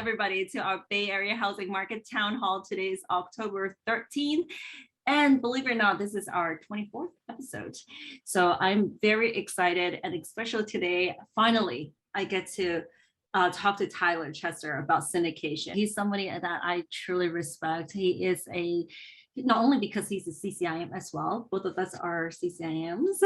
everybody to our Bay Area Housing Market Town Hall. Today is October 13th. And believe it or not, this is our 24th episode. So I'm very excited. And especially today, finally, I get to talk to Tyler Chester about syndication. He's somebody that I truly respect. He is not only because he's a CCIM as well, both of us are CCIMs,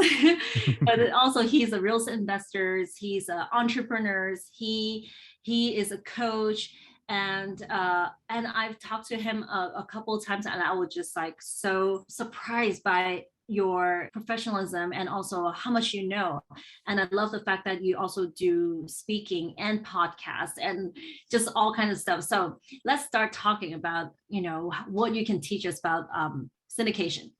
but also he's a real estate investor, he's an entrepreneur, he is a coach, and I've talked to him a couple of times, and I was just like so surprised by your professionalism and also how much you know. And I love the fact that you also do speaking and podcasts and just all kinds of stuff. So let's start talking about, what you can teach us about syndication.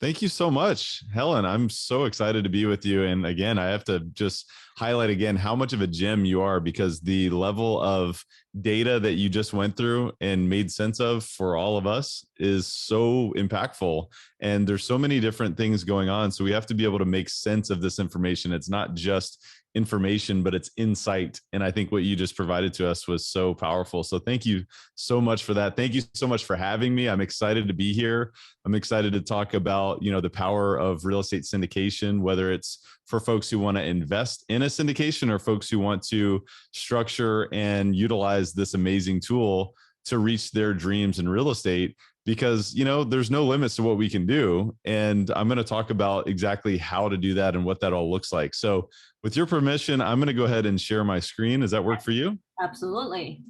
Thank you so much, Helen. I'm so excited to be with you. And again, I have to just highlight again how much of a gem you are, because the level of data that you just went through and made sense of for all of us is so impactful. And there's so many different things going on. So we have to be able to make sense of this information. It's not just information, but it's insight. And I think what you just provided to us was so powerful. So thank you so much for that. Thank you so much for having me. I'm excited to be here. I'm excited to talk about, the power of real estate syndication, whether it's for folks who want to invest in a syndication or folks who want to structure and utilize this amazing tool to reach their dreams in real estate. Because, there's no limits to what we can do. And I'm going to talk about exactly how to do that and what that all looks like. So with your permission, I'm going to go ahead and share my screen. Does that work for you? Absolutely.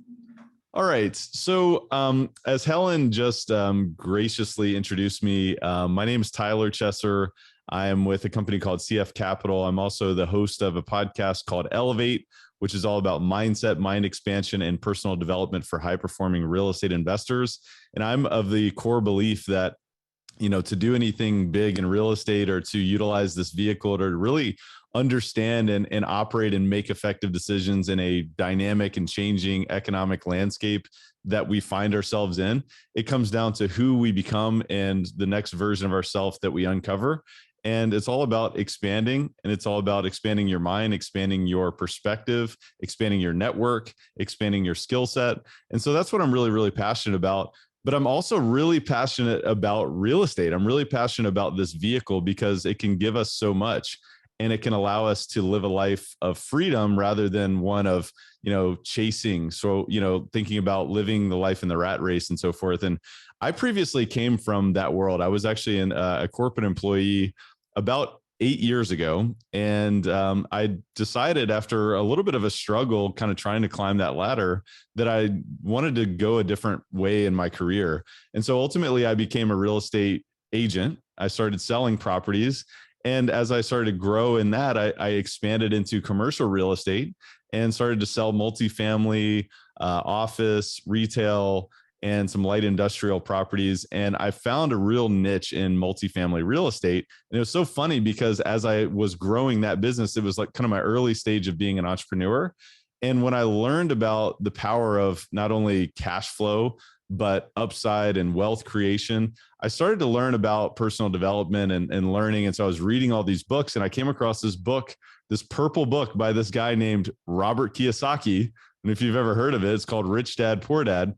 All right. So as Helen just graciously introduced me, my name is Tyler Chester. I am with a company called CF Capital. I'm also the host of a podcast called Elevate, which is all about mindset, mind expansion, and personal development for high-performing real estate investors. And I'm of the core belief that, to do anything big in real estate or to utilize this vehicle to really understand and operate and make effective decisions in a dynamic and changing economic landscape that we find ourselves in, it comes down to who we become and the next version of ourselves that we uncover. And it's all about expanding, and it's all about expanding your mind, expanding your perspective, expanding your network, expanding your skill set. And so that's what I'm really, really passionate about. But I'm also really passionate about real estate. I'm really passionate about this vehicle because it can give us so much, and it can allow us to live a life of freedom rather than one of, chasing. So, thinking about living the life in the rat race and so forth. And I previously came from that world. I was actually a corporate employee about 8 years ago. And I decided after a little bit of a struggle, kind of trying to climb that ladder, that I wanted to go a different way in my career. And so ultimately I became a real estate agent. I started selling properties. And as I started to grow in that, I expanded into commercial real estate and started to sell multifamily, office, retail, and some light industrial properties. And I found a real niche in multifamily real estate. And it was so funny because as I was growing that business, it was like kind of my early stage of being an entrepreneur. And when I learned about the power of not only cash flow, but upside and wealth creation, I started to learn about personal development and learning. And so I was reading all these books, and I came across this book, this purple book by this guy named Robert Kiyosaki. And if you've ever heard of it, it's called Rich Dad, Poor Dad.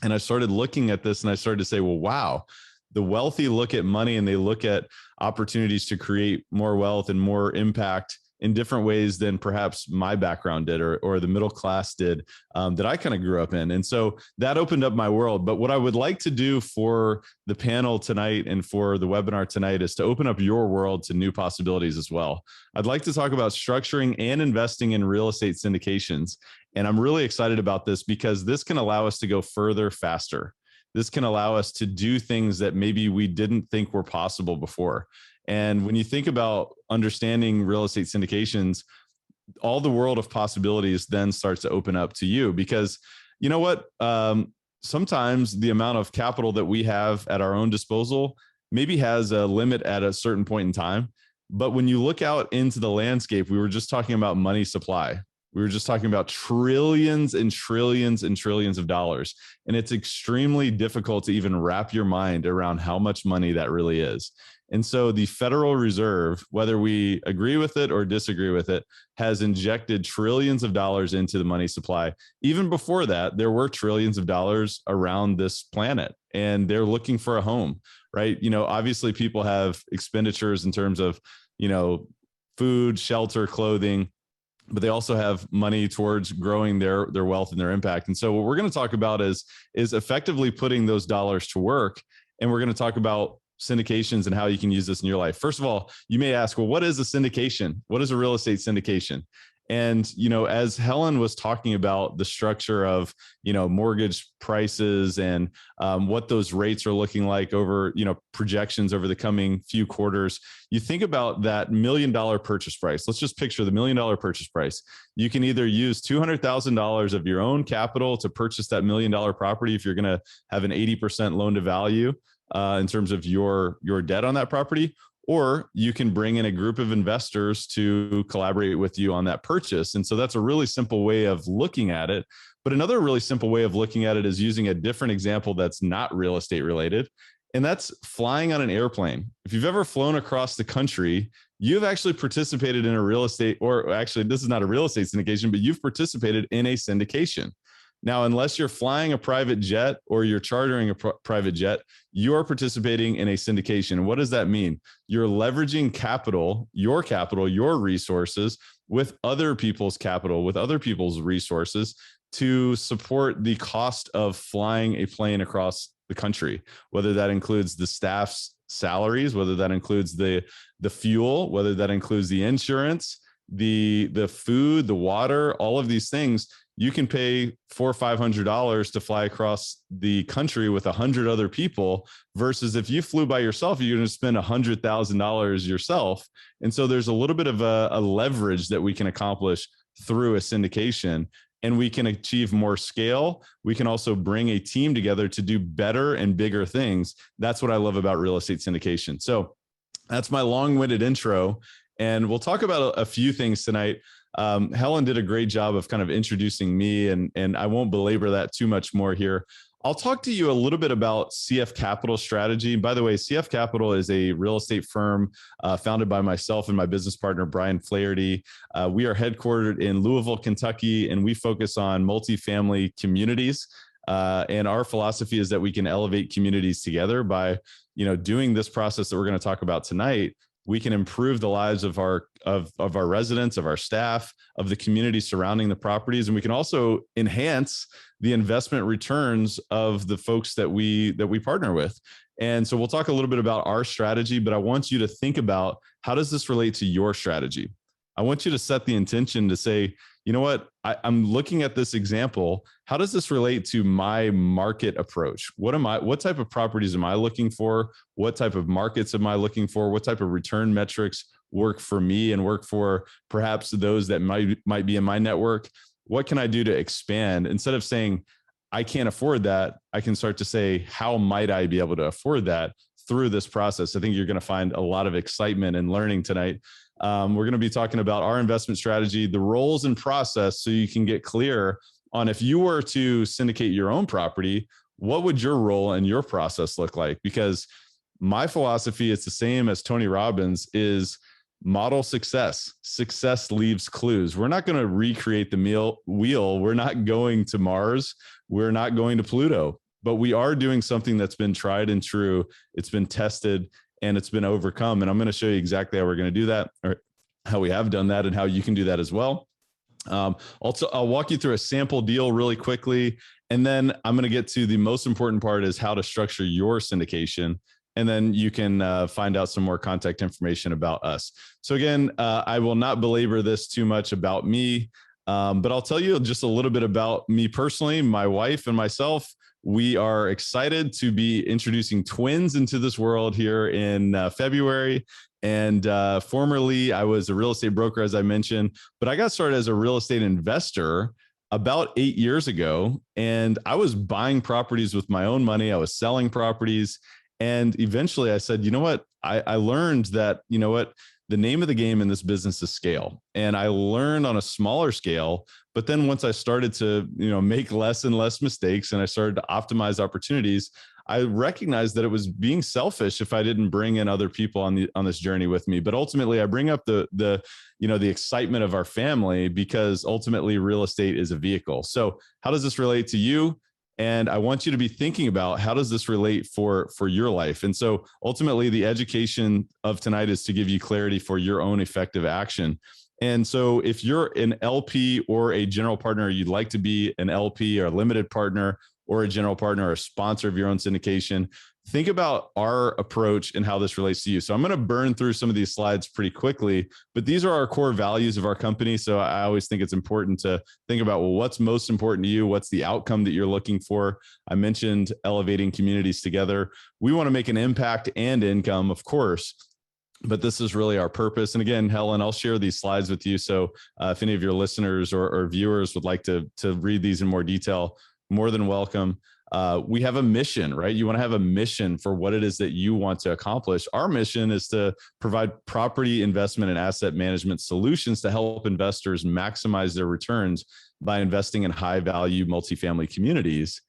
And I started looking at this and I started to say, well, wow, the wealthy look at money and they look at opportunities to create more wealth and more impact in different ways than perhaps my background did or the middle class did that I kind of grew up in. And so that opened up my world. But what I would like to do for the panel tonight and for the webinar tonight is to open up your world to new possibilities as well. I'd like to talk about structuring and investing in real estate syndications. And I'm really excited about this because this can allow us to go further faster. This can allow us to do things that maybe we didn't think were possible before. And when you think about understanding real estate syndications, all the world of possibilities then starts to open up to you because you know what? Sometimes the amount of capital that we have at our own disposal maybe has a limit at a certain point in time. But when you look out into the landscape, we were just talking about money supply. We were just talking about trillions and trillions and trillions of dollars. And it's extremely difficult to even wrap your mind around how much money that really is. And so the Federal Reserve, whether we agree with it or disagree with it, has injected trillions of dollars into the money supply. Even before that, there were trillions of dollars around this planet, and they're looking for a home, right? Obviously people have expenditures in terms of, food, shelter, clothing, but they also have money towards growing their wealth and their impact. And so what we're going to talk about is effectively putting those dollars to work. And we're going to talk about syndications and how you can use this in your life. First of all, you may ask, well, what is a syndication? What is a real estate syndication? And, as Helen was talking about the structure of, mortgage prices and what those rates are looking like over, projections over the coming few quarters, you think about that $1 million purchase price. Let's just picture the $1 million purchase price. You can either use $200,000 of your own capital to purchase that $1 million property if you're going to have an 80% loan to value in terms of your debt on that property, or you can bring in a group of investors to collaborate with you on that purchase. And so that's a really simple way of looking at it. But another really simple way of looking at it is using a different example that's not real estate related, and that's flying on an airplane. If you've ever flown across the country, you've actually participated in a real estate, or actually this is not a real estate syndication, but you've participated in a syndication. Now, unless you're flying a private jet or you're chartering a private jet, you are participating in a syndication. What does that mean? You're leveraging capital, your resources with other people's capital, with other people's resources to support the cost of flying a plane across the country, whether that includes the staff's salaries, whether that includes the fuel, whether that includes the insurance, the food, the water, all of these things. You can pay $400 or $500 to fly across the country with 100 other people, versus if you flew by yourself, you're going to spend $100,000 yourself. And so there's a little bit of a leverage that we can accomplish through a syndication, and we can achieve more scale. We can also bring a team together to do better and bigger things. That's what I love about real estate syndication. So that's my long-winded intro. And we'll talk about a few things tonight. Helen did a great job of kind of introducing me, and I won't belabor that too much more here. I'll talk to you a little bit about CF Capital strategy. By the way, CF Capital is a real estate firm founded by myself and my business partner, Brian Flaherty. We are headquartered in Louisville, Kentucky, and we focus on multifamily communities. And our philosophy is that we can elevate communities together by, doing this process that we're going to talk about tonight. We can improve the lives of our residents, of our staff, of the community surrounding the properties, and we can also enhance the investment returns of the folks that we partner with. And so we'll talk a little bit about our strategy, but I want you to think about, how does this relate to your strategy? I want you to set the intention to say, you know what, I'm looking at this example. How does this relate to my market approach? What type of properties am I looking for? What type of markets am I looking for? What type of return metrics work for me and work for perhaps those that might be in my network? What can I do to expand? Instead of saying, I can't afford that, I can start to say, how might I be able to afford that through this process? I think you're going to find a lot of excitement and learning tonight. We're going to be talking about our investment strategy, the roles and process, so you can get clear on, if you were to syndicate your own property, what would your role and your process look like? Because my philosophy, it's the same as Tony Robbins, is model success. Success leaves clues. We're not going to recreate the wheel. We're not going to Mars. We're not going to Pluto, but we are doing something that's been tried and true. It's been tested and it's been overcome. And I'm going to show you exactly how we're going to do that, or how we have done that, and how you can do that as well. Also, I'll walk you through a sample deal really quickly. And then I'm going to get to the most important part, is how to structure your syndication. And then you can find out some more contact information about us. So again, I will not belabor this too much about me, but I'll tell you just a little bit about me personally, my wife and myself. We are excited to be introducing twins into this world here in February. And formerly, I was a real estate broker, as I mentioned, but I got started as a real estate investor about 8 years ago. And I was buying properties with my own money. I was selling properties. And eventually I said, you know what? I learned that, the name of the game in this business is scale. And I learned on a smaller scale, but then once I started to, make less and less mistakes and I started to optimize opportunities, I recognized that it was being selfish if I didn't bring in other people on this journey with me. But ultimately I bring up the excitement of our family, because ultimately real estate is a vehicle. So how does this relate to you? And I want you to be thinking about, how does this relate for your life? And so ultimately the education of tonight is to give you clarity for your own effective action. And so if you're an LP or a general partner, you'd like to be an LP or a limited partner or a general partner or a sponsor of your own syndication, think about our approach and how this relates to you. So I'm going to burn through some of these slides pretty quickly, but these are our core values of our company. So I always think it's important to think about, well, what's most important to you? What's the outcome that you're looking for? I mentioned elevating communities together. We want to make an impact and income, of course, but this is really our purpose. And again, Helen, I'll share these slides with you. So if any of your listeners or viewers would like to read these in more detail, more than welcome. We have a mission, right? You want to have a mission for what it is that you want to accomplish. Our mission is to provide property investment and asset management solutions to help investors maximize their returns by investing in high value multifamily communities.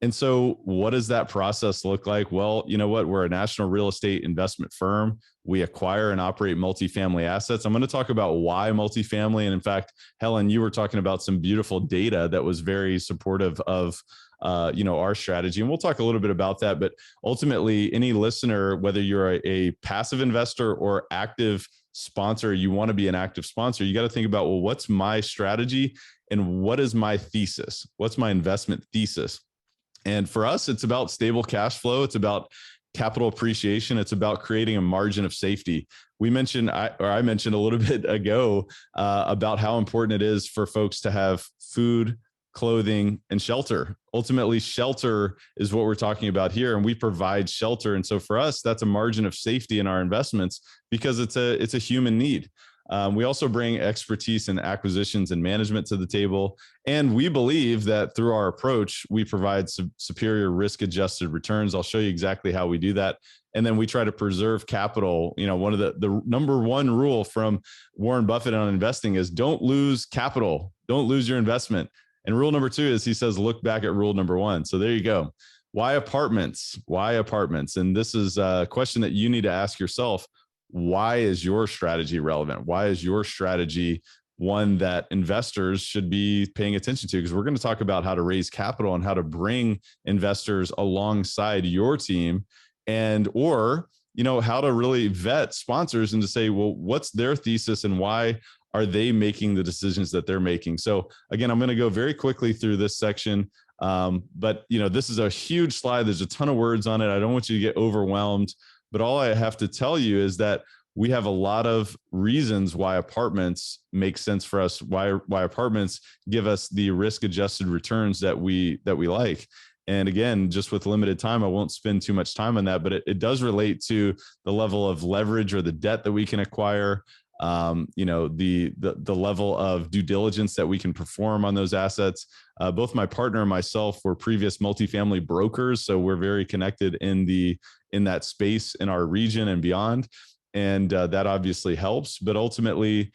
And so what does that process look like? Well, you know what? We're a national real estate investment firm. We acquire and operate multifamily assets. I'm going to talk about why multifamily. And in fact, Helen, you were talking about some beautiful data that was very supportive of our strategy. And we'll talk a little bit about that. But ultimately, any listener, whether you're a passive investor or active sponsor, you want to be an active sponsor, you got to think about, well, what's my strategy and what is my thesis? What's my investment thesis? And for us, it's about stable cash flow. It's about capital appreciation. It's about creating a margin of safety. I mentioned a little bit ago about how important it is for folks to have food, clothing, and shelter. Ultimately, shelter is what we're talking about here, and we provide shelter. And so for us, that's a margin of safety in our investments because it's a human need. We also bring expertise in acquisitions and management to the table. And we believe that through our approach, we provide superior risk-adjusted returns. I'll show you exactly how we do that. And then we try to preserve capital. One of the number one rule from Warren Buffett on investing is don't lose capital. Don't lose your investment. And rule number two is he says, look back at rule number one. So there you go. Why apartments? Why apartments? And this is a question that you need to ask yourself. Why is your strategy relevant? Why is your strategy one that investors should be paying attention to? Because we're going to talk about how to raise capital and how to bring investors alongside your team or how to really vet sponsors and to say, well, what's their thesis and why are they making the decisions that they're making? So again, I'm going to go very quickly through this section. But this is a huge slide. There's a ton of words on it. I don't want you to get overwhelmed. But all I have to tell you is that we have a lot of reasons why apartments make sense for us, why apartments give us the risk-adjusted returns that we like. And again, just with limited time, I won't spend too much time on that, but it does relate to the level of leverage or the debt that we can acquire, the level of due diligence that we can perform on those assets. Both my partner and myself were previous multifamily brokers, so we're very connected in that space in our region and beyond. And that obviously helps. But ultimately,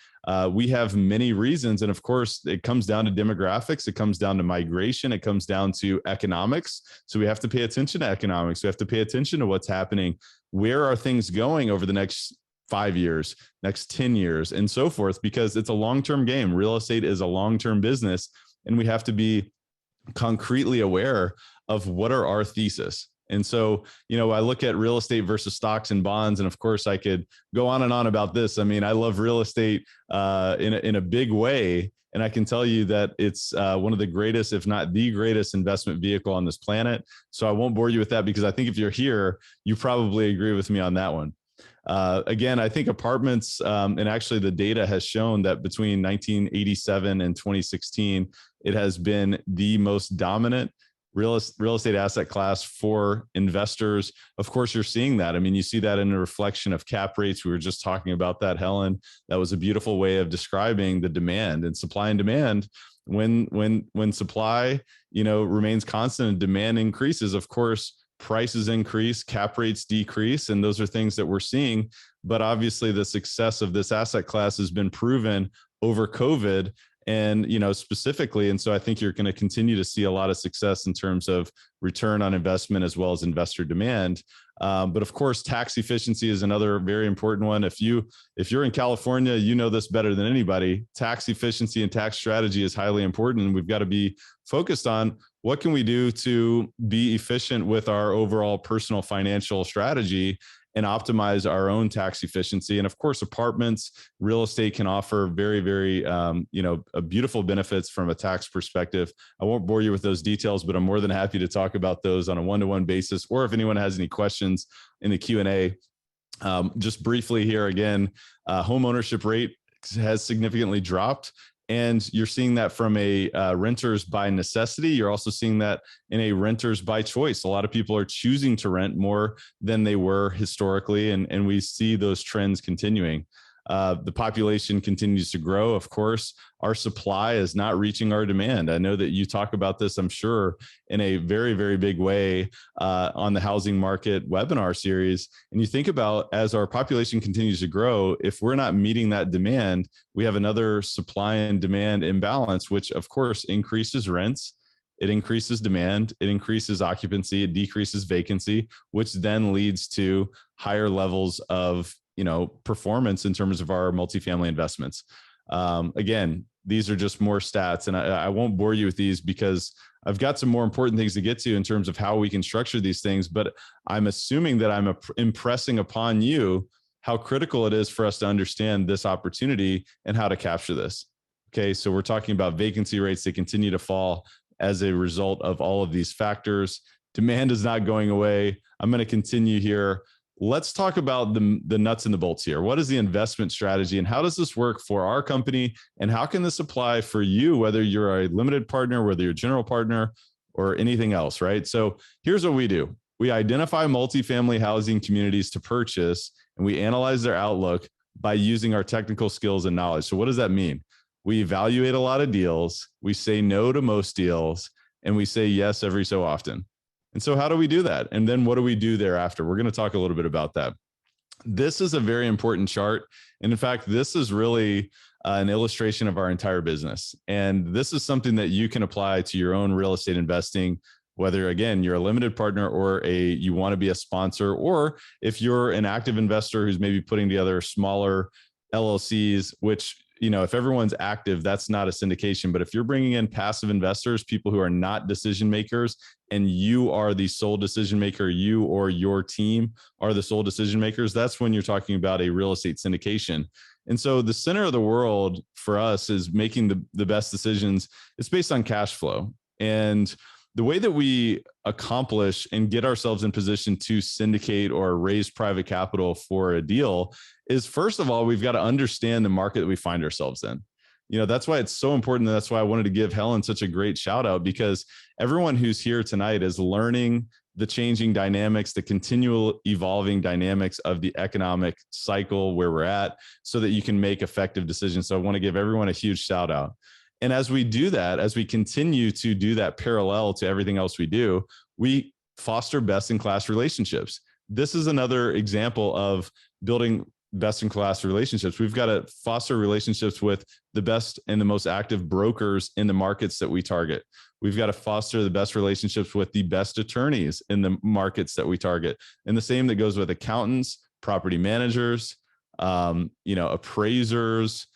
we have many reasons. And of course, it comes down to demographics. It comes down to migration. It comes down to economics. So we have to pay attention to economics. We have to pay attention to what's happening. Where are things going over the next 5 years, next 10 years, and so forth, because it's a long-term game. Real estate is a long-term business, and we have to be concretely aware of what are our thesis. And so, I look at real estate versus stocks and bonds. And of course, I could go on and on about this. I mean, I love real estate in a big way. And I can tell you that it's one of the greatest, if not the greatest investment vehicle on this planet. So I won't bore you with that because I think if you're here, you probably agree with me on that one. Again, I think apartments, and actually the data has shown that between 1987 and 2016, it has been the most dominant real estate asset class for investors. Of course, you're seeing that. I mean, you see that in a reflection of cap rates. We were just talking about that, Helen. That was a beautiful way of describing the demand and supply and demand. When supply, remains constant and demand increases, of course, prices increase, cap rates decrease, and those are things that we're seeing. But obviously the success of this asset class has been proven over COVID and, specifically. And so I think you're going to continue to see a lot of success in terms of return on investment as well as investor demand. But of course, tax efficiency is another very important one. If you're in California, you know this better than anybody. Tax efficiency and tax strategy is highly important. And we've got to be focused on what can we do to be efficient with our overall personal financial strategy and optimize our own tax efficiency. And of course, apartments, real estate can offer very, very, beautiful benefits from a tax perspective. I won't bore you with those details, but I'm more than happy to talk about those on a one-to-one basis, or if anyone has any questions in the Q&A. Just briefly here again, home ownership rate has significantly dropped. And you're seeing that from a renters by necessity. You're also seeing that in a renters by choice. A lot of people are choosing to rent more than they were historically, and we see those trends continuing. The population continues to grow. Of course, our supply is not reaching our demand. I know that you talk about this, I'm sure, in a very, very big way on the housing market webinar series. And you think about, as our population continues to grow, if we're not meeting that demand, we have another supply and demand imbalance, which of course increases rents. It increases demand, it increases occupancy, it decreases vacancy, which then leads to higher levels of performance in terms of our multifamily investments. Again, these are just more stats, and I won't bore you with these because I've got some more important things to get to in terms of how we can structure these things, but I'm assuming that I'm impressing upon you how critical it is for us to understand this opportunity and how to capture this. Okay, so we're talking about vacancy rates that continue to fall as a result of all of these factors. Demand is not going away. I'm going to continue here. Let's talk about the nuts and the bolts here. What is the investment strategy and how does this work for our company? And how can this apply for you, whether you're a limited partner, whether you're a general partner or anything else, right? So here's what we do. We identify multifamily housing communities to purchase, and we analyze their outlook by using our technical skills and knowledge. So what does that mean? We evaluate a lot of deals. We say no to most deals, and we say yes every so often. And so how do we do that? And then what do we do thereafter? We're going to talk a little bit about that. This is a very important chart. And in fact, this is really an illustration of our entire business. And this is something that you can apply to your own real estate investing, whether, again, you're a limited partner or you want to be a sponsor, or if you're an active investor who's maybe putting together smaller LLCs, which, if everyone's active, that's not a syndication. But if you're bringing in passive investors, people who are not decision makers, and you are the sole decision maker, you or your team are the sole decision makers, that's when you're talking about a real estate syndication. And so the center of the world for us is making the best decisions. It's based on cash flow. And the way that we accomplish and get ourselves in position to syndicate or raise private capital for a deal is, first of all, we've got to understand the market that we find ourselves in. That's why it's so important. And that's why I wanted to give Helen such a great shout out, because everyone who's here tonight is learning the changing dynamics, the continual evolving dynamics of the economic cycle where we're at, so that you can make effective decisions. So I want to give everyone a huge shout out. And as we do that, as we continue to do that parallel to everything else we do, we foster best-in-class relationships. This is another example of building best-in-class relationships. We've got to foster relationships with the best and the most active brokers in the markets that we target. We've got to foster the best relationships with the best attorneys in the markets that we target. And the same that goes with accountants, property managers, appraisers,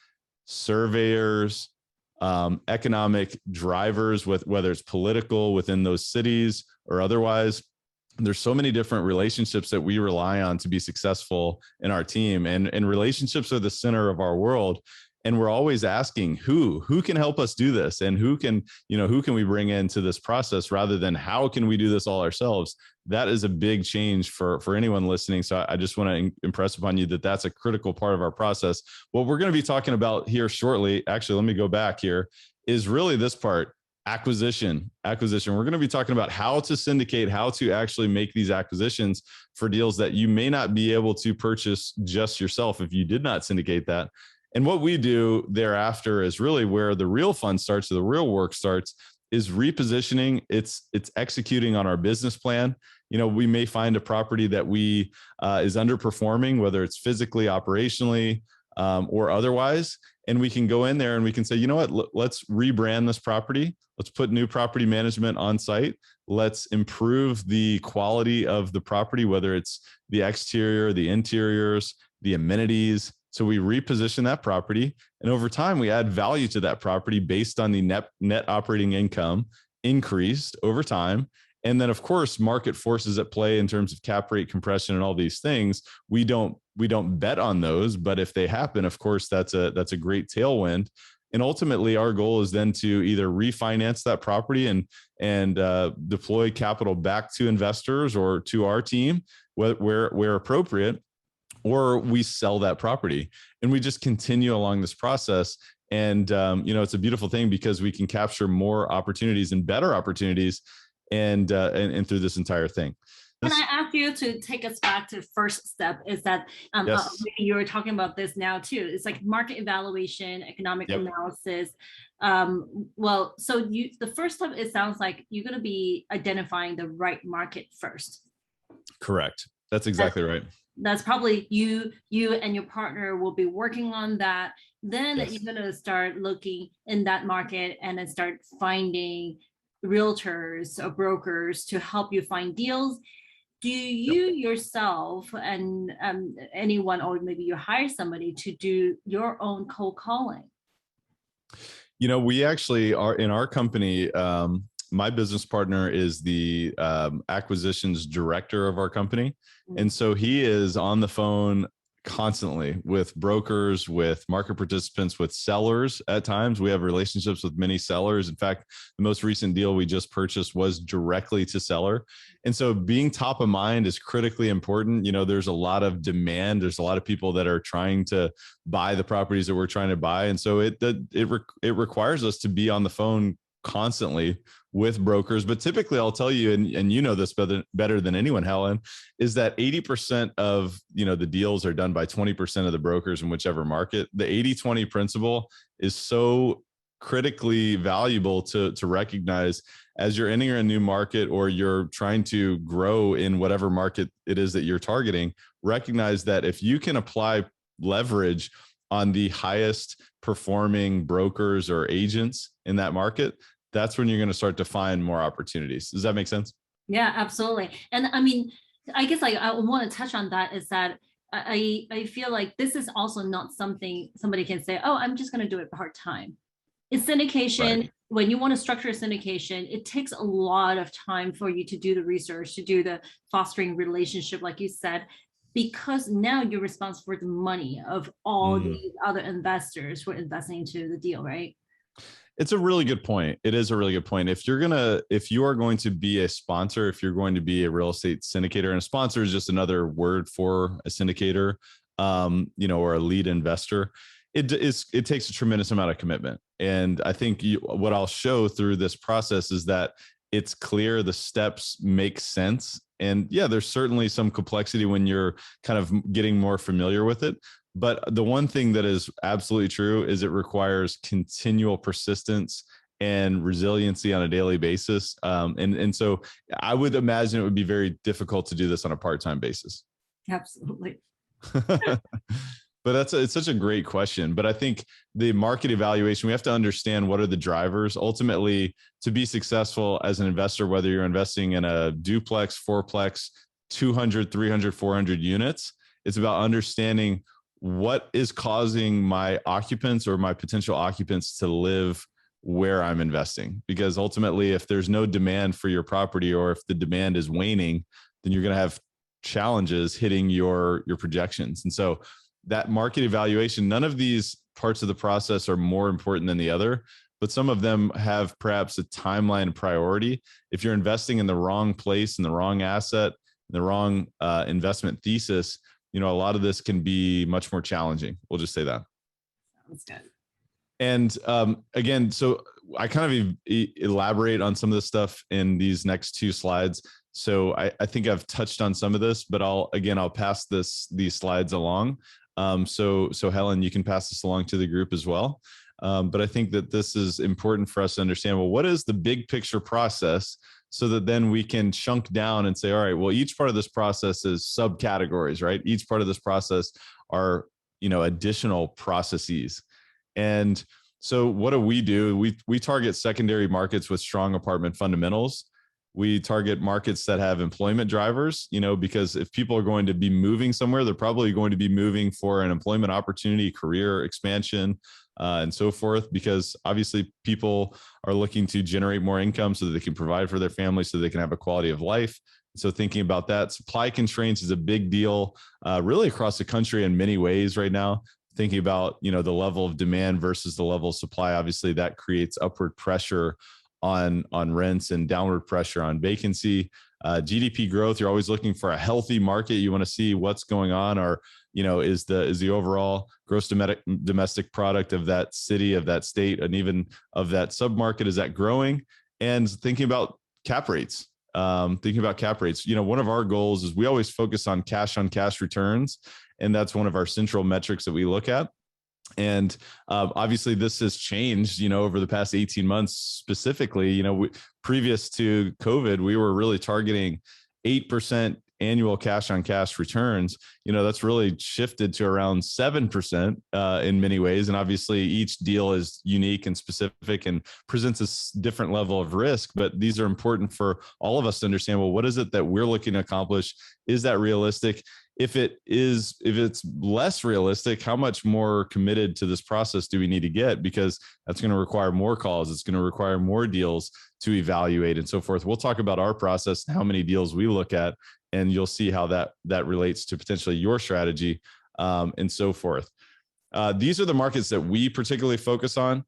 surveyors, economic drivers, with whether it's political within those cities or otherwise. There's so many different relationships that we rely on to be successful in our team, and relationships are the center of our world. And we're always asking who can help us do this, and who can we bring into this process, rather than how can we do this all ourselves. That is a big change for anyone listening. So I just want to impress upon you that that's a critical part of our process. What we're going to be talking about here shortly, actually, let me go back here, is really this part. Acquisition. We're going to be talking about how to syndicate, how to actually make these acquisitions for deals that you may not be able to purchase just yourself if you did not syndicate that. And what we do thereafter is really where the real fun starts, the real work starts, is repositioning. It's executing on our business plan. We may find a property that is underperforming, whether it's physically, operationally, or otherwise. And we can go in there and we can say, you know what, let's rebrand this property. Let's put new property management on site. Let's improve the quality of the property, whether it's the exterior, the interiors, the amenities. So we reposition that property, and over time we add value to that property based on the net operating income increased over time. And then, of course, market forces at play in terms of cap rate compression and all these things. We don't bet on those, but if they happen, of course, that's a great tailwind. And ultimately, our goal is then to either refinance that property and deploy capital back to investors or to our team where appropriate, or we sell that property. And we just continue along this process. And it's a beautiful thing because we can capture more opportunities and better opportunities and through this entire thing. Can I ask you to take us back to the first step? Is that yes. You were talking about this now too. It's like market evaluation, economic analysis. So the first step, it sounds like you're going to be identifying the right market first. Correct. That's exactly right. That's probably you and your partner will be working on that. Then you're going to start looking in that market and then start finding realtors or brokers to help you find deals. Do you yourself and anyone, or maybe you hire somebody to do your own cold calling? We actually are in our company. My business partner is the acquisitions director of our company. And so he is on the phone constantly with brokers, with market participants, with sellers. At times we have relationships with many sellers. In fact, the most recent deal we just purchased was directly to seller. And so being top of mind is critically important. There's a lot of demand. There's a lot of people that are trying to buy the properties that we're trying to buy. And so it requires us to be on the phone constantly with brokers. But typically I'll tell you, and you know this better than anyone, Helen, is that 80% of the deals are done by 20% of the brokers in whichever market. The 80-20 principle is so critically valuable to recognize as you're entering a new market or you're trying to grow in whatever market it is that you're targeting. Recognize that if you can apply leverage on the highest performing brokers or agents in that market, that's when you're going to start to find more opportunities. Does that make sense? Yeah, absolutely. And I mean, I guess I want to touch on that is that I feel like this is also not something somebody can say, oh, I'm just going to do it part-time. It's syndication. Right. When you want to structure a syndication, it takes a lot of time for you to do the research, to do the fostering relationship, like you said, because now you're responsible for the money of all the other investors who are investing into the deal, right? It's a really good point. It is a really good point. If you are going to be a sponsor, if you're going to be a real estate syndicator, and a sponsor is just another word for a syndicator, or a lead investor, it takes a tremendous amount of commitment. And I think what I'll show through this process is that it's clear the steps make sense. And yeah, there's certainly some complexity when you're kind of getting more familiar with it. But the one thing that is absolutely true is it requires continual persistence and resiliency on a daily basis. And so I would imagine it would be very difficult to do this on a part-time basis. Absolutely. But it's such a great question. But I think the market evaluation, we have to understand what are the drivers ultimately to be successful as an investor, whether you're investing in a duplex, fourplex, 200, 300, 400 units. It's about understanding what is causing my occupants or my potential occupants to live where I'm investing. Because ultimately, if there's no demand for your property, or if the demand is waning, then you're going to have challenges hitting your projections. And so that market evaluation, none of these parts of the process are more important than the other, but some of them have perhaps a timeline priority. If you're investing in the wrong place, in the wrong asset, in the wrong investment thesis, a lot of this can be much more challenging. We'll just say that. Sounds good. And again, so I kind of elaborate on some of this stuff in these next two slides. So I think I've touched on some of this, but I'll pass these slides along. So Helen, you can pass this along to the group as well. But I think that this is important for us to understand, well, what is the big picture process, so that then we can chunk down and say, all right, well, each part of this process is subcategories, right? Each part of this process are, additional processes. And so what do? We target secondary markets with strong apartment fundamentals. We target markets that have employment drivers, because if people are going to be moving somewhere, they're probably going to be moving for an employment opportunity, career expansion, and so forth, because obviously people are looking to generate more income so that they can provide for their family, so they can have a quality of life. So thinking about that, supply constraints is a big deal, really across the country in many ways right now. Thinking about, the level of demand versus the level of supply, obviously that creates upward pressure on rents and downward pressure on vacancy. GDP growth, you're always looking for a healthy market. You want to see what's going on, or is the overall gross domestic product of that city, of that state, and even of that submarket, is that growing? And thinking about cap rates. One of our goals is we always focus on cash returns, and that's one of our central metrics that we look at. And obviously this has changed, over the past 18 months specifically. Previous to COVID, we were really targeting 8% annual cash on cash returns. That's really shifted to around 7% in many ways. And obviously each deal is unique and specific and presents a different level of risk, but these are important for all of us to understand, well, what is it that we're looking to accomplish? Is that realistic? If it's less realistic, how much more committed to this process do we need to get? Because that's going to require more calls. It's going to require more deals to evaluate and so forth. We'll talk about our process and how many deals we look at, and you'll see how that relates to potentially your strategy, and so forth. These are the markets that we particularly focus on.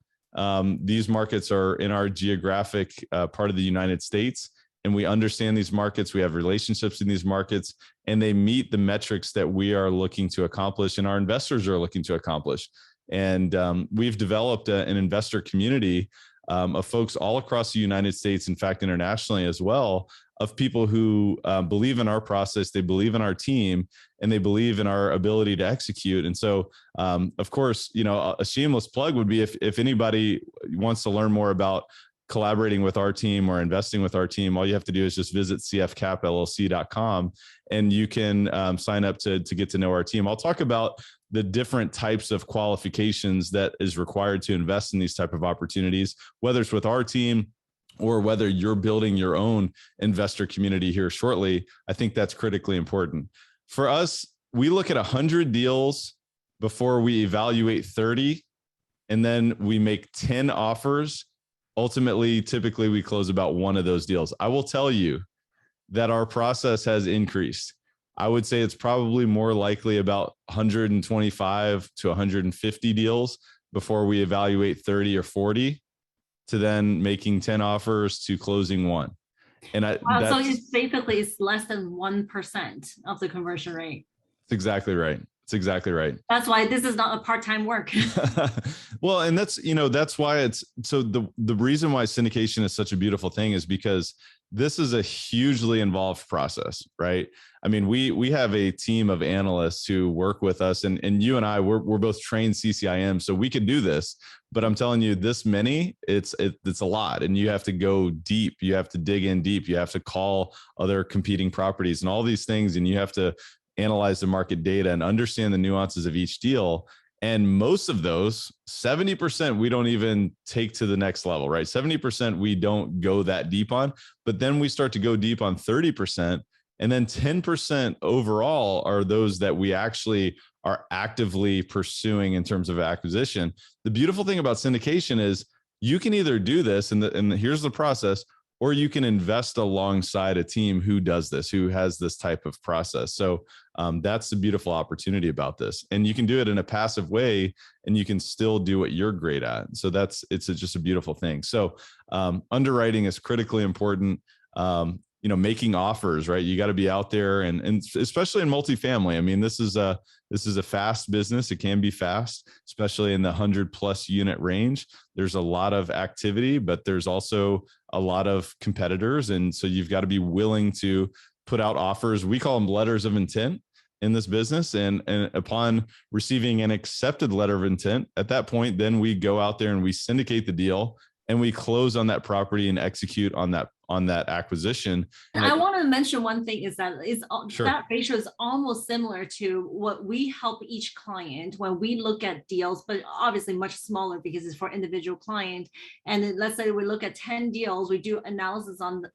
These markets are in our geographic part of the United States, and we understand these markets. We have relationships in these markets, and they meet the metrics that we are looking to accomplish and our investors are looking to accomplish. And we've developed an investor community of folks all across the United States, in fact, internationally as well, of people who believe in our process, they believe in our team, and they believe in our ability to execute. And so, of course, a shameless plug would be if anybody wants to learn more about collaborating with our team or investing with our team, all you have to do is just visit cfcapllc.com, and you can sign up to get to know our team. I'll talk about the different types of qualifications that is required to invest in these type of opportunities, whether it's with our team or whether you're building your own investor community here shortly. I think that's critically important. For us, we look at 100 deals before we evaluate 30, and then we make 10 offers. Ultimately, typically we close about one of those deals. I will tell you that our process has increased. I would say it's probably more likely about 125 to 150 deals before we evaluate 30 or 40, to then making 10 offers to closing one. And so it's basically less than 1% of the conversion rate. That's exactly right. It's exactly right. That's why this is not a part-time work. Well, and that's why it's so the reason why syndication is such a beautiful thing is because this is a hugely involved process, right? I mean, we have a team of analysts who work with us, and you and I, we're both trained CCIM, so we could do this. But I'm telling you, this many, it's a lot, and you have to go deep. You have to dig in deep. You have to call other competing properties and all these things, and you have to analyze the market data and understand the nuances of each deal. And most of those, 70%, we don't even take to the next level, right? 70% we don't go that deep on, but then we start to go deep on 30%. And then 10% overall are those that we actually are actively pursuing in terms of acquisition. The beautiful thing about syndication is you can either do this, and here's the process, or you can invest alongside a team who does this, who has this type of process. So that's the beautiful opportunity about this. And you can do it in a passive way, and you can still do what you're great at. So it's just a beautiful thing. So underwriting is critically important. Making offers, right? You got to be out there, and especially in multifamily. I mean, this is a fast business. It can be fast, especially in the 100+ unit range. There's a lot of activity, but there's also a lot of competitors. And so you've got to be willing to put out offers. We call them letters of intent. in this business. And upon receiving an accepted letter of intent, at that point, then we go out there and we syndicate the deal and we close on that property and execute on that acquisition. And I want to mention one thing is that Sure. that ratio is almost similar to what we help each client when we look at deals, but obviously much smaller because it's for individual client. And then let's say we look at 10 deals, we do analysis on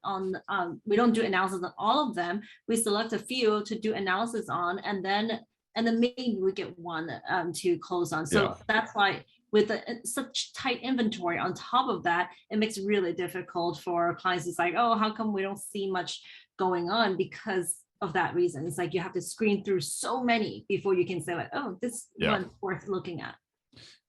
we don't do analysis on all of them. We select a few to do analysis on, and then maybe we get one to close on. So that's why with such tight inventory on top of that, it makes it really difficult for clients. It's like, oh, how come we don't see much going on because of that reason? It's like you have to screen through so many before you can say like, oh, this one's worth looking at.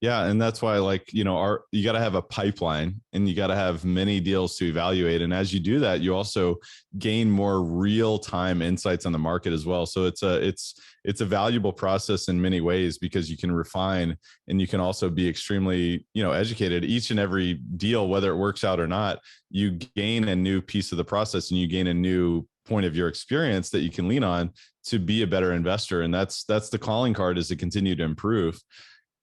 Yeah. And that's why, like, you got to have a pipeline and you got to have many deals to evaluate. And as you do that, you also gain more real-time insights on the market as well. So it's a valuable process in many ways because you can refine and you can also be extremely, educated. Each and every deal, whether it works out or not, you gain a new piece of the process and you gain a new point of your experience that you can lean on to be a better investor. And that's the calling card, is to continue to improve.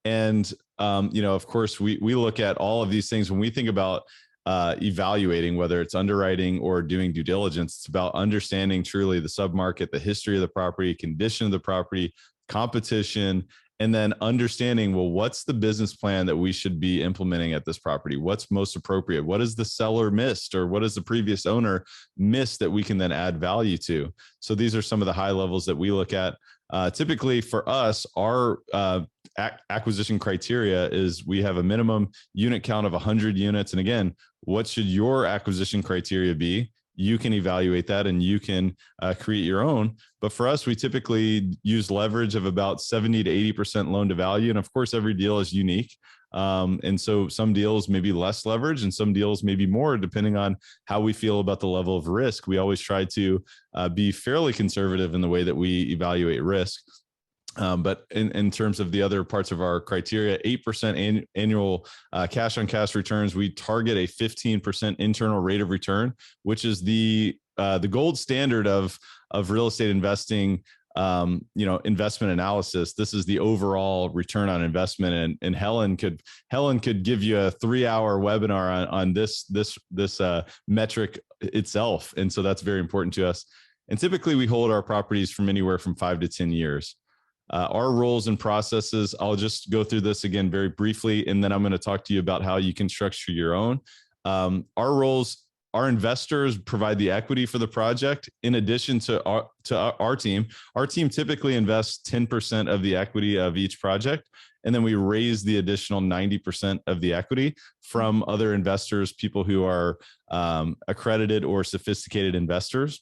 And, of course, we look at all of these things when we think about evaluating, whether it's underwriting or doing due diligence. It's about understanding truly the submarket, the history of the property, condition of the property, competition, and then understanding, well, what's the business plan that we should be implementing at this property? What's most appropriate? What is the seller missed, or what is the previous owner missed that we can then add value to? So these are some of the high levels that we look at. Typically for us, our acquisition criteria is we have a minimum unit count of 100 units. And again, what should your acquisition criteria be? You can evaluate that and you can create your own. But for us, we typically use leverage of about 70 to 80% loan to value. And of course, every deal is unique. And so some deals may be less leverage and some deals may be more, depending on how we feel about the level of risk. We always try to be fairly conservative in the way that we evaluate risk. But in terms of the other parts of our criteria, 8% annual cash on cash returns, we target a 15% internal rate of return, which is the gold standard of real estate investing. Investment analysis. This is the overall return on investment, and Helen could give you a 3-hour webinar on this metric itself, and so that's very important to us. And typically, we hold our properties from anywhere from 5 to 10 years. Our roles and processes, I'll just go through this again very briefly, and then I'm going to talk to you about how you can structure your own. Our roles, our investors provide the equity for the project. In addition to our team typically invests 10% of the equity of each project. And then we raise the additional 90% of the equity from other investors, people who are accredited or sophisticated investors.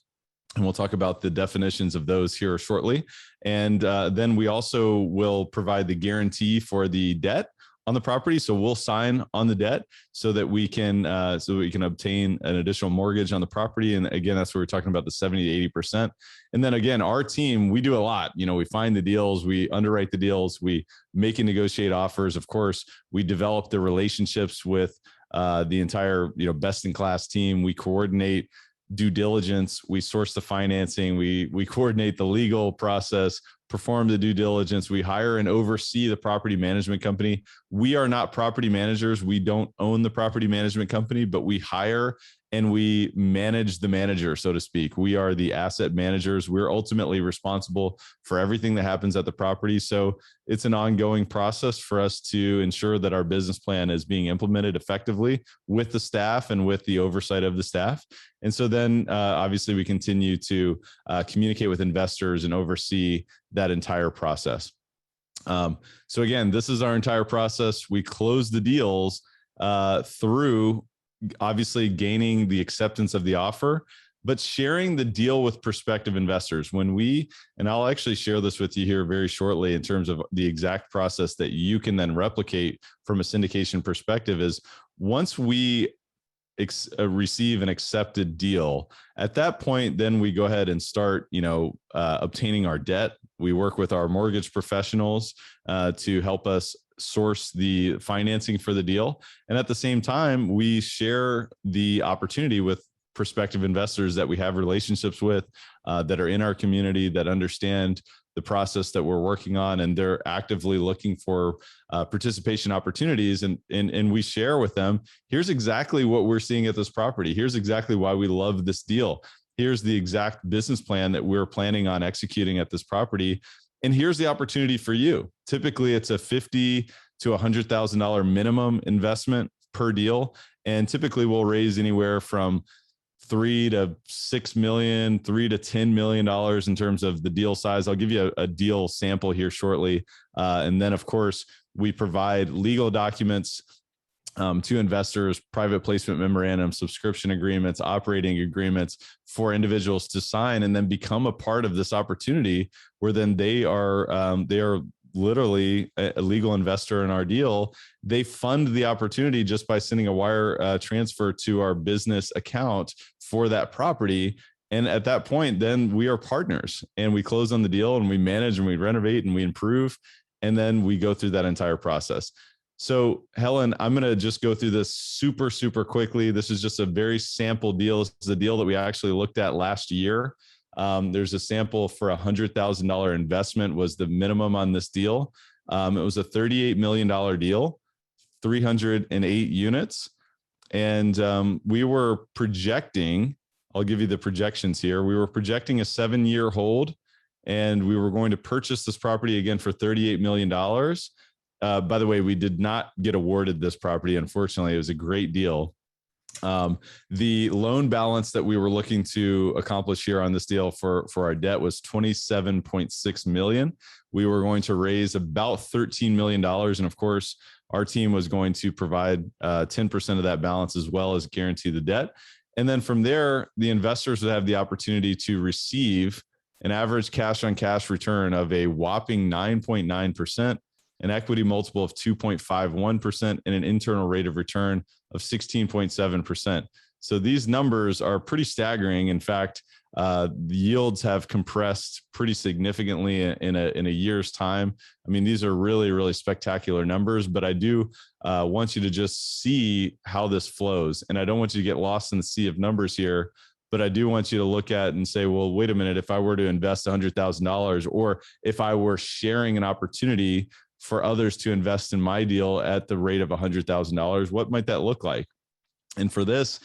And we'll talk about the definitions of those here shortly. And then we also will provide the guarantee for the debt on the property. So we'll sign on the debt so that we can obtain an additional mortgage on the property. And again, that's where we're talking about the 70 to 80%. And then again, our team, we do a lot. We find the deals, we underwrite the deals, we make and negotiate offers. Of course, we develop the relationships with the entire, best in class team. We coordinate due diligence, we source the financing, we coordinate the legal process, perform the due diligence, we hire and oversee the property management company. We are not property managers. We don't own the property management company, but we hire and we manage the manager, so to speak. We are the asset managers. We're ultimately responsible for everything that happens at the property. So it's an ongoing process for us to ensure that our business plan is being implemented effectively with the staff and with the oversight of the staff. And so then obviously we continue to communicate with investors and oversee that entire process. So again, this is our entire process. We close the deals through obviously gaining the acceptance of the offer, but sharing the deal with prospective investors. And I'll actually share this with you here very shortly in terms of the exact process that you can then replicate from a syndication perspective, is once we receive an accepted deal, at that point, then we go ahead and start, obtaining our debt. We work with our mortgage professionals to help us source the financing for the deal. And at the same time, we share the opportunity with prospective investors that we have relationships with, that are in our community, that understand the process that we're working on, and they're actively looking for participation opportunities. And we share with them, here's exactly what we're seeing at this property. Here's exactly why we love this deal. Here's the exact business plan that we're planning on executing at this property. And here's the opportunity for you. Typically, it's a $50,000 to $100,000 minimum investment per deal. And typically we'll raise anywhere from $3 to $6 million, $3 to $10 million in terms of the deal size. I'll give you a deal sample here shortly. And then, of course, we provide legal documents to investors, private placement memorandums, subscription agreements, operating agreements for individuals to sign, and then become a part of this opportunity where then they are literally a legal investor in our deal. They fund the opportunity just by sending a wire transfer to our business account for that property. And at that point, then we are partners, and we close on the deal, and we manage, and we renovate, and we improve. And then we go through that entire process. So Helen, I'm going to just go through this super, super quickly. This is just a very sample deal. This is a deal that we actually looked at last year. There's a sample for $100,000 investment was the minimum on this deal. It was a $38 million deal, 308 units. And we were projecting, I'll give you the projections here. We were projecting a 7-year hold, and we were going to purchase this property again for $38 million. By the way, we did not get awarded this property. Unfortunately, it was a great deal. The loan balance that we were looking to accomplish here on this deal for our debt was $27.6 million. We were going to raise about $13 million. And of course, our team was going to provide 10% of that balance, as well as guarantee the debt. And then from there, the investors would have the opportunity to receive an average cash on cash return of a whopping 9.9%, an equity multiple of 2.51%, and an internal rate of return of 16.7%. So these numbers are pretty staggering. In fact, the yields have compressed pretty significantly in a year's time. I mean, these are really, really spectacular numbers, but I do want you to just see how this flows. And I don't want you to get lost in the sea of numbers here, but I do want you to look at and say, well, wait a minute, if I were to invest $100,000, or if I were sharing an opportunity for others to invest in my deal at the rate of $100,000, what might that look like? And for this,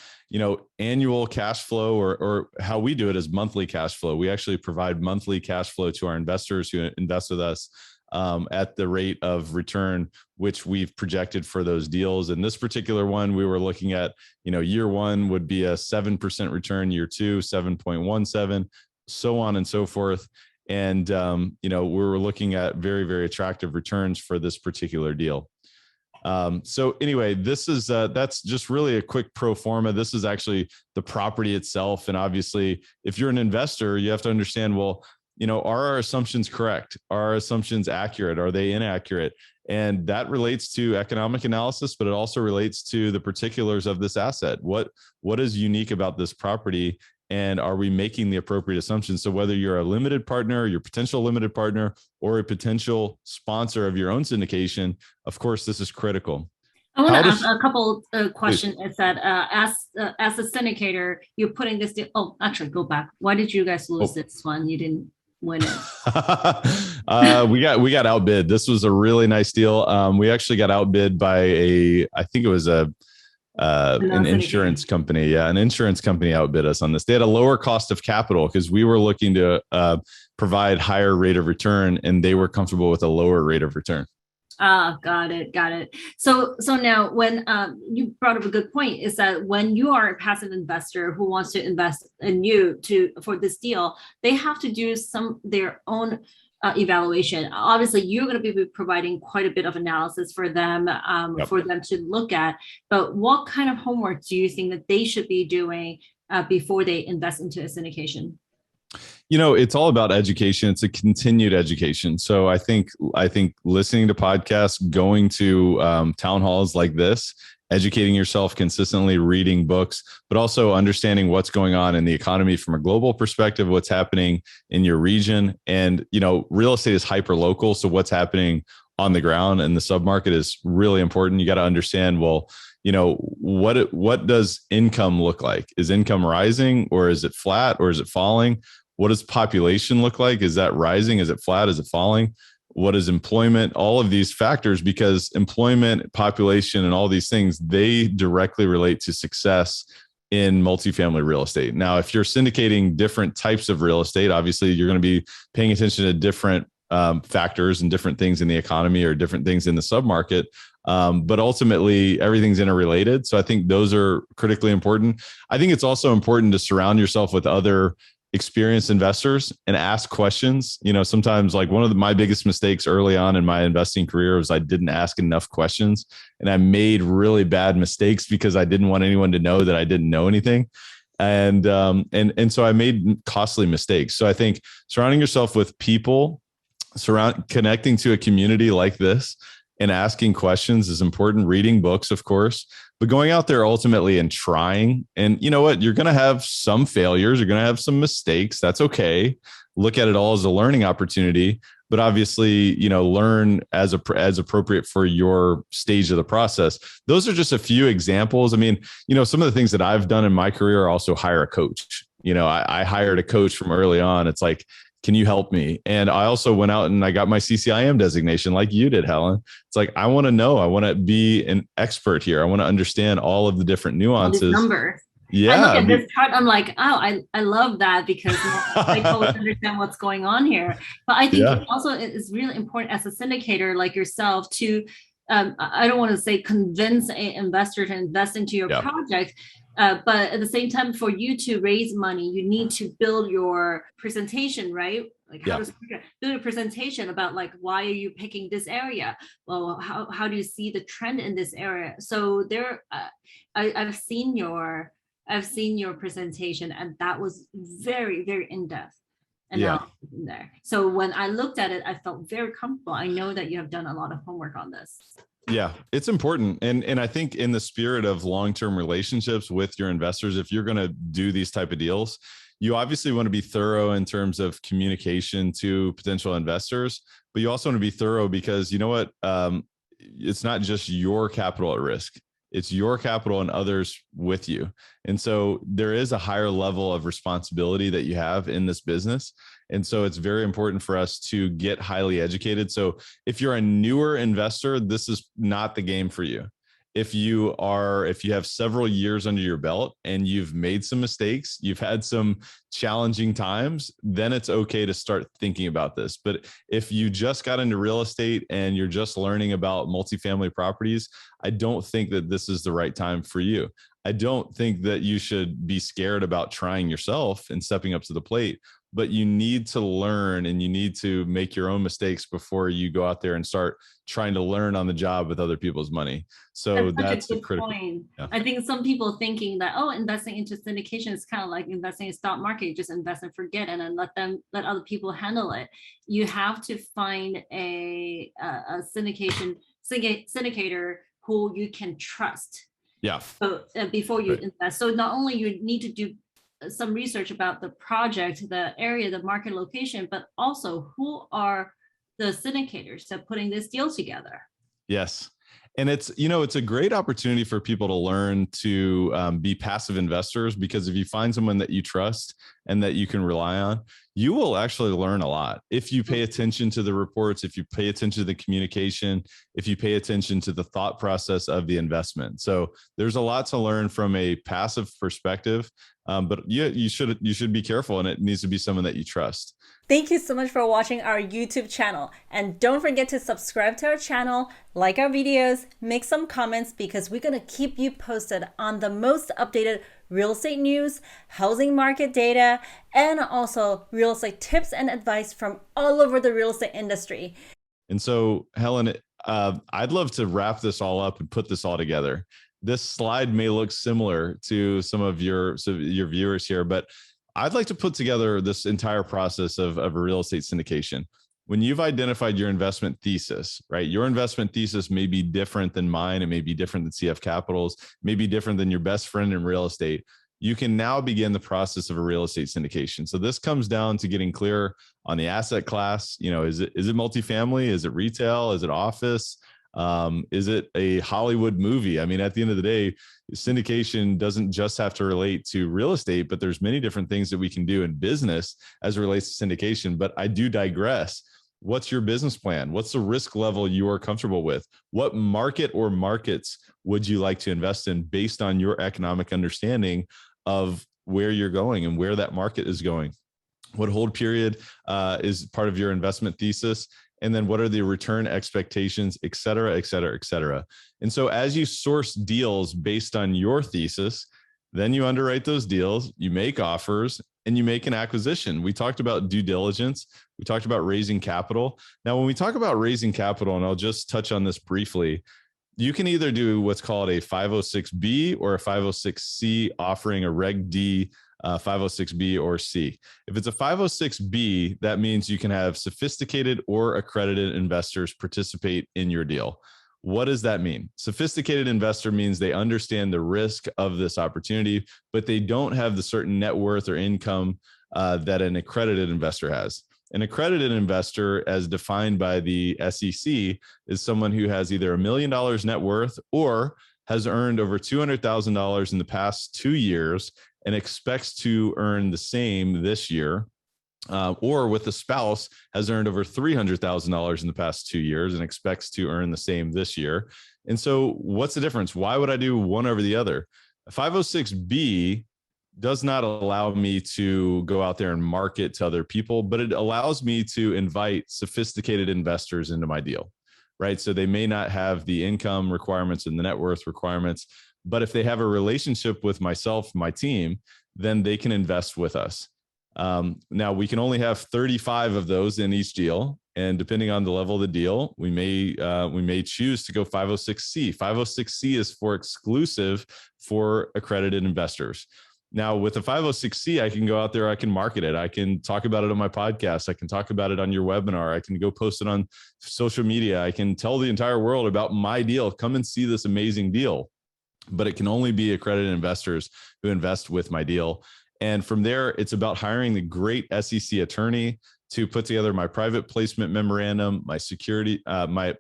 annual cash flow, or how we do it is monthly cash flow. We actually provide monthly cash flow to our investors who invest with us at the rate of return which we've projected for those deals. And this particular one, we were looking at, year one would be a 7% return, year two, 7.17, so on and so forth. And, we were looking at very, very attractive returns for this particular deal. So anyway, this is, that's just really a quick pro forma. This is actually the property itself. And obviously, if you're an investor, you have to understand, well, are our assumptions correct? Are our assumptions accurate? Are they inaccurate? And that relates to economic analysis, but it also relates to the particulars of this asset. What is unique about this property? And are we making the appropriate assumptions? So whether you're a limited partner, your potential limited partner, or a potential sponsor of your own syndication, of course, this is critical. I want to ask a couple questions. Is that as a syndicator, you're putting this deal? Oh, actually, go back. Why did you guys lose this one? You didn't win it. We got outbid. This was a really nice deal. We actually got outbid by I think it was an insurance company. Yeah, an insurance company outbid us on this. They had a lower cost of capital because we were looking to provide higher rate of return, and they were comfortable with a lower rate of return. Got it. So now when you brought up a good point is that when you are a passive investor who wants to invest in you for this deal, they have to do their own evaluation. Obviously, you're going to be providing quite a bit of analysis for them, for them to look at. But what kind of homework do you think that they should be doing before they invest into a syndication? It's all about education. It's a continued education. So I think listening to podcasts, going to town halls like this, educating yourself consistently, reading books, but also understanding what's going on in the economy from a global perspective, what's happening in your region. And, real estate is hyper local. So what's happening on the ground and the submarket is really important. You got to understand, well, what does income look like? Is income rising, or is it flat, or is it falling? What does population look like? Is that rising? Is it flat? Is it falling? What is employment? All of these factors, because employment, population, and all these things, they directly relate to success in multifamily real estate. Now, if you're syndicating different types of real estate, obviously you're going to be paying attention to different factors and different things in the economy or different things in the submarket. But ultimately, everything's interrelated. So I think those are critically important. I think it's also important to surround yourself with other experienced investors and ask questions. Sometimes like one of my biggest mistakes early on in my investing career was I didn't ask enough questions, and I made really bad mistakes because I didn't want anyone to know that I didn't know anything. And so I made costly mistakes. So I think surrounding yourself with people, connecting to a community like this and asking questions is important. Reading books, of course, but going out there ultimately and trying. And you know what? You're going to have some failures. You're going to have some mistakes. That's okay. Look at it all as a learning opportunity, but obviously, learn as appropriate for your stage of the process. Those are just a few examples. I mean, some of the things that I've done in my career are also hire a coach. I hired a coach from early on. It's like, can you help me? And I also went out and I got my CCIM designation like you did, Helen. It's like, I want to know, I want to be an expert here. I want to understand all of the different nuances. Numbers. Yeah. I look at this chart, I'm like, oh, I love that because I totally understand what's going on here. But I think it also is really important as a syndicator like yourself to, I don't want to say convince an investor to invest into your project, but at the same time, for you to raise money, you need to build your presentation, right? Like how to build a presentation about like, why are you picking this area? Well, how do you see the trend in this area? So I've seen your presentation, and that was very, very in-depth analysis in there. So when I looked at it, I felt very comfortable. I know that you have done a lot of homework on this. Yeah, it's important. And I think in the spirit of long-term relationships with your investors, if you're going to do these type of deals, you obviously want to be thorough in terms of communication to potential investors, but you also want to be thorough because you know what? It's not just your capital at risk. It's your capital and others with you. And so there is a higher level of responsibility that you have in this business. And so it's very important for us to get highly educated. So if you're a newer investor, this is not the game for you. If you have several years under your belt and you've made some mistakes, you've had some challenging times, then it's okay to start thinking about this. But if you just got into real estate and you're just learning about multifamily properties, I don't think that this is the right time for you. I don't think that you should be scared about trying yourself and stepping up to the plate, but you need to learn and you need to make your own mistakes before you go out there and start trying to learn on the job with other people's monlet. So that's a critical point. Yeah. I think some people thinking that, investing into syndication is kind of like investing in stock market, just invest and forget and then let other people handle it. You have to find a syndicator who you can trust. Yeah. So before you invest. So not only you need to do some research about the project, the area, the market location, but also who are the syndicators that are putting this deal together. Yes. And it's a great opportunity for people to learn to be passive investors, because if you find someone that you trust and that you can rely on, you will actually learn a lot. If you pay attention to the reports, if you pay attention to the communication, if you pay attention to the thought process of the investment. So there's a lot to learn from a passive perspective. But you should be careful, and it needs to be someone that you trust. Thank you so much for watching our YouTube channel. And don't forget to subscribe to our channel, like our videos, make some comments, because we're going to keep you posted on the most updated real estate news, housing market data, and also real estate tips and advice from all over the real estate industry. And so, Helen, I'd love to wrap this all up and put this all together. This slide may look similar to some of your viewers here, but I'd like to put together this entire process of a real estate syndication. When you've identified your investment thesis, right? Your investment thesis may be different than mine. It may be different than CF Capital's, may be different than your best friend in real estate. You can now begin the process of a real estate syndication. So this comes down to getting clear on the asset class. Is it multifamily? Is it retail? Is it office? Is it a Hollywood movie? I mean, at the end of the day, syndication doesn't just have to relate to real estate, but there's many different things that we can do in business as it relates to syndication. But I do digress. What's your business plan? What's the risk level you are comfortable with? What market or markets would you like to invest in based on your economic understanding of where you're going and where that market is going? What hold period is part of your investment thesis? And then what are the return expectations, et cetera, et cetera, et cetera. And so as you source deals based on your thesis, then you underwrite those deals, you make offers, and you make an acquisition. We talked about due diligence. We talked about raising capital. Now, when we talk about raising capital, and I'll just touch on this briefly, you can either do what's called a 506B or a 506C offering a Reg D 506B or C. If it's a 506B, that means you can have sophisticated or accredited investors participate in your deal. What does that mean? Sophisticated investor means they understand the risk of this opportunity, but they don't have the certain net worth or income that an accredited investor has. An accredited investor, as defined by the SEC, is someone who has either $1 million net worth or has earned over $200,000 in the past 2 years and expects to earn the same this year, or with a spouse has earned over $300,000 in the past 2 years and expects to earn the same this year. And so what's the difference? Why would I do one over the other? A 506B does not allow me to go out there and market to other people, but it allows me to invite sophisticated investors into my deal, right? So they may not have the income requirements and the net worth requirements, but if they have a relationship with myself, my team, then they can invest with us. Now we can only have 35 of those in each deal. And depending on the level of the deal, we may choose to go 506C. 506C is for exclusive for accredited investors. Now with the 506C, I can go out there, I can market it. I can talk about it on my podcast. I can talk about it on your webinar. I can go post it on social media. I can tell the entire world about my deal. Come and see this amazing deal. But it can only be accredited investors who invest with my deal. And from there, it's about hiring the great SEC attorney to put together my private placement memorandum, my security, my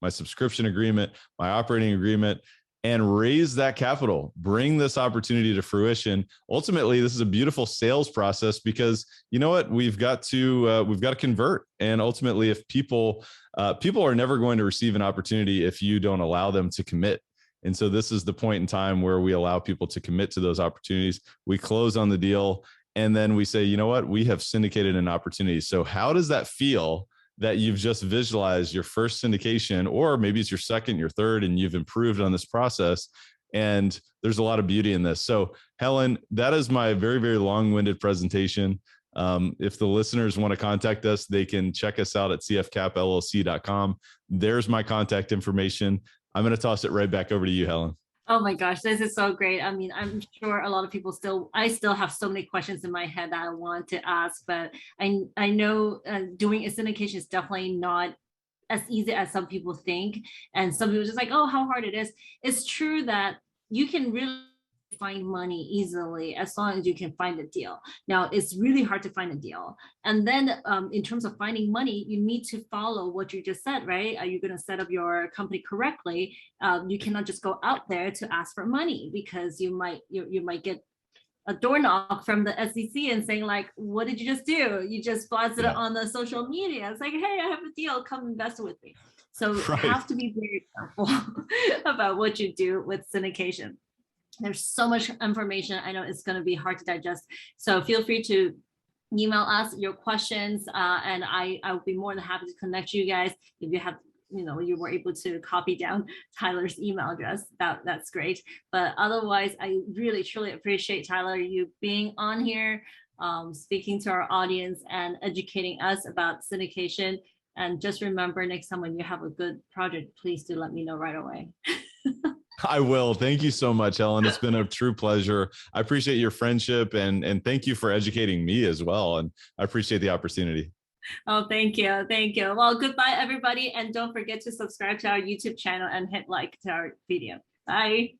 subscription agreement, my operating agreement, and raise that capital, bring this opportunity to fruition. Ultimately, this is a beautiful sales process because you know what, we've got to convert. And ultimately, if people are never going to receive an opportunity if you don't allow them to commit. And so this is the point in time where we allow people to commit to those opportunities. We close on the deal, and then we say, you know what, we have syndicated an opportunity. So how does that feel that you've just visualized your first syndication, or maybe it's your second, your third, and you've improved on this process? And there's a lot of beauty in this. So Helen, that is my very, very long-winded presentation. If the listeners want to contact us, they can check us out at cfcapllc.com. There's my contact information. I'm going to toss it right back over to you, Helen. Oh my gosh, this is so great. I mean, I'm sure a lot of people I still have so many questions in my head that I want to ask, but I know doing a syndication is definitely not as easy as some people think. And some people just like, oh, how hard it is. It's true that you can really find money easily as long as you can find a deal. Now, it's really hard to find a deal. And then in terms of finding money, you need to follow what you just said, right? Are you going to set up your company correctly? You cannot just go out there to ask for money because you might get a door knock from the SEC and saying like, what did you just do? You just blasted it on the social media. It's like, hey, I have a deal, come invest with me. So you have to be very careful about what you do with syndication. There's so much information. I know it's going to be hard to digest. So feel free to email us your questions, and I'll be more than happy to connect you guys. If you have, you were able to copy down Tyler's email address, that's great. But otherwise, I really, truly appreciate, Tyler, you being on here, speaking to our audience and educating us about syndication. And just remember, next time when you have a good project, please do let me know right away. I will. Thank you so much, Helen. It's been a true pleasure. I appreciate your friendship and thank you for educating me as well. And I appreciate the opportunity. Oh, thank you. Thank you. Well, goodbye, everybody. And don't forget to subscribe to our YouTube channel and hit like to our video. Bye.